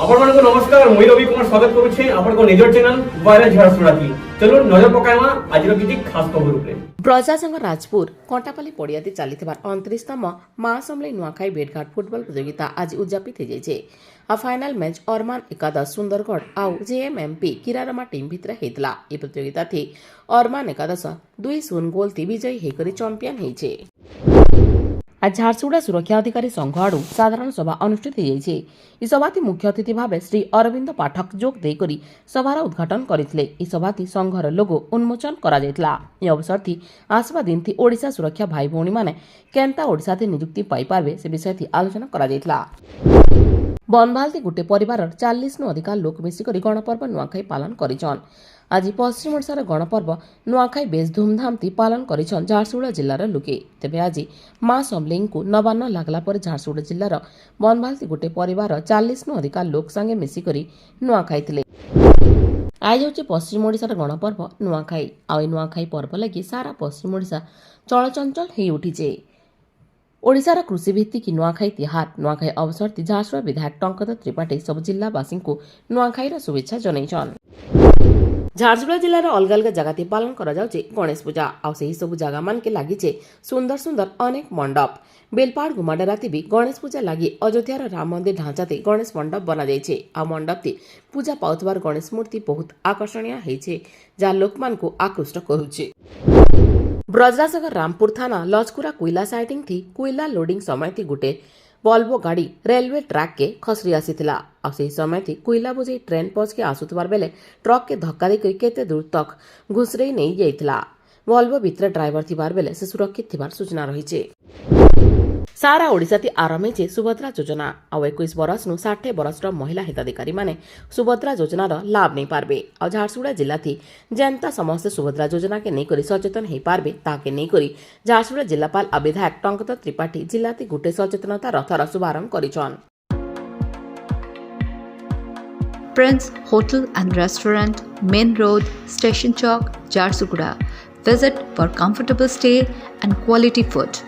ଆପଣମାନଙ୍କୁ ନମସ୍କାର ମୁଇଁ ରବି କୁମାର ସ୍ୱାଗତ କରୁଛେ ଆପଣଙ୍କ ନିଜର ଚ୍ୟାନେଲ ଭାଇରାଲ ଝାରସୁଗୁଡାକି ଚलो ନଜର ପକାଇବା ଆଜିର କିଛି ଖାସ୍ ଖବର ଉପରେ। ବ୍ରଜାସଂଘ ରାଜପୁର କଣ୍ଟାପାଲି ପଡ଼ିଆରେ ଚାଲିଥିବା 29ତମ ମା ସମଲେଇ ନୂଆଖାଇ ଭେଟଘାଟ ଫୁଟବଲ ପ୍ରତିଯୋଗିତା ଆଜି ଉଦ୍ଯାପିତ ହୋଇଯାଇଛି। ଆଉ ଫାଇନାଲ ମ୍ୟାଚ୍ ଅରମାନ ଏକାଦଶ ସୁନ୍ଦରଗଡ଼ ଆଉ ଜେଏମ୍ଏମ୍ପି କିରାରମା ଟିମ୍ ଭିତରେ ହୋଇଥିଲା। ଏହି ପ୍ରତିଯୋଗିତାଥି ଅରମାନ ଏକାଦଶ 2-0 ଗୋଲଥି ବିଜୟୀ ହୋଇକରି ଚମ୍ପିଆନ ହୋଇଛି। ଆଜି ଝାରସୁଗୁଡ଼ା ସୁରକ୍ଷା ଅଧିକାରୀ ସଂଘ ଆଡ଼ୁ ସାଧାରଣ ସଭା ଅନୁଷ୍ଠିତ ହୋଇଯାଇଛି। ଏହି ସଭାତି ମୁଖ୍ୟ ଅତିଥି ଭାବେ ଶ୍ରୀ ଅରବିନ୍ଦ ପାଠକ ଯୋଗ ଦେଇକରି ସଭାର ଉଦ୍ଘାଟନ କରିଥିଲେ। ଏହି ସଭାତି ସଂଘର ଲୋଗୋ ଉନ୍ମୋଚନ କରାଯାଇଥିଲା। ଏହି ଅବସରଥି ଆସିବା ଦିନଥି ଓଡ଼ିଶା ସୁରକ୍ଷା ଭାଇ ଭଉଣୀମାନେ କେନ୍ତା ଓଡ଼ିଶାଥି ନିଯୁକ୍ତି ପାଇପାରିବେ ସେ ବିଷୟଥି ଆଲୋଚନା କରାଯାଇଥିଲା। ବନଭାଲତି ଗୋटे ପରିବାରର 40ନୁ ଅଧିକା ଲୋକ ମିଶିକରି ଗଣପର୍ବ ନୂଆଖାଇ ପାଳନ କରିଛନ୍। ଆଜି ପଶ୍ଚିମ ଓଡ଼ିଶାର ଗଣପର୍ବ ନୂଆଖାଇ ବେଶ ଧୁମଧାମଥି ପାଳନ କରିଛନ୍ ଝାରସୁଗୁଡ଼ା ଜିଲ୍ଲାର ଲୋକେ। ତେବେ ଆଜି ମା ସମଲେଇଙ୍କୁ ନବାନ୍ନ ଲାଗଲା ପରେ ଝାରସୁଗୁଡ଼ା ଜିଲ୍ଲାର ବନଭାଲତି ଗୋଟେ ପରିବାରର 40ନୁ ଅଧିକା ଲୋକ ସାଙ୍ଗେ ମିଶିକରି ନୂଆ ଖାଇଥିଲେ। ଆଜି ହେଉଛି ପଶ୍ଚିମ ଓଡ଼ିଶାର ଗଣପର୍ବ ନୂଆଖାଇ। ଆଉ ଏହି ନୂଆଖାଇ ପର୍ବ ଲାଗି ସାରା ପଶ୍ଚିମ ଓଡ଼ିଶା ଚଳଚଞ୍ଚଳ ହେଇ ଉଠିଛେ। ଓଡ଼ିଶାର କୃଷିଭିତ୍ତିକ ନୂଆଖାଇ ତିହାର ନୂଆଖାଇ ଅବସରଥି ଝାରସୁଗୁଡ଼ା ବିଧାୟକ ଟଙ୍କଧର ତ୍ରିପାଠୀ ସବୁ ଜିଲ୍ଲାବାସୀଙ୍କୁ ନୂଆଖାଇର ଶୁଭେଚ୍ଛା ଜଣାଇଛନ୍। ଝାରସୁଗୁଡ଼ା ଜିଲ୍ଲାର ଅଲଗା ଅଲଗା ଜାଗାଥି ପାଳନ କରାଯାଉଛି ଗଣେଶ ପୂଜା। ଆଉ ସେହି ସବୁ ଜାଗାମାନକେ ଲାଗିଛେ ସୁନ୍ଦର ସୁନ୍ଦର ଅନେକ ମଣ୍ଡପ। ବେଲପାହାଡ଼ ଗୁମାଡେରାଥି ବି ଗଣେଶ ପୂଜା ଲାଗି ଅଯୋଧ୍ୟାର ରାମ ମନ୍ଦିର ଢାଞ୍ଚାଥି ଗଣେଶ ମଣ୍ଡପ ବନାଯାଇଛେ। ଆଉ ମଣ୍ଡପଥି ପୂଜା ପାଉଥିବାର ଗଣେଶ ମୂର୍ତ୍ତି ବହୁତ ଆକର୍ଷଣୀୟ ହେଇଛେ ଯାହା ଲୋକମାନଙ୍କୁ ଆକୃଷ୍ଟ କରୁଛେ। ବ୍ରଜରାଜନଗର ରାମପୁର ଥାନା ଲଜକୁରା କୋଇଲା ସାଇଟିଂ थी कोयला लोडिंग समय थी गोटे वॉल्वो गाड़ी रेलवे ट्रैक के खसरी आसीथिला। आ सही समय थी कोयला बोझे ट्रेन पहुंच के आसुतबार बेले ट्रक के धक्का दे केते दूर तक घुसरेई नहीं जाइथिला। वॉल्वो भितर ड्राइवर थिबार बेले से सुरक्षित थिबार सूचना रहिছে। सारा ओडिशा थी आरंभ होइछे सुभद्रा योजना। आ 21 बरस नु 60 बरसर महिला हिताधिकारी माने सुभद्रा योजनार लाभ नहीं पारबे। आ झारसुगुड़ा जिला थी जनता समस्त सुभद्रा योजना के नहीं करी सचेतन हो पारबे ताके नहीं करी झारसुगुड़ा जिलापाल आ विधायक टंकधर त्रिपाठी जिला थी गोटे सचेतनता रथर शुभारंभ करिछन। Prince Hotel and Restaurant, Main Road, Station Chowk, Jharsuguda. Visit for comfortable stay and quality food.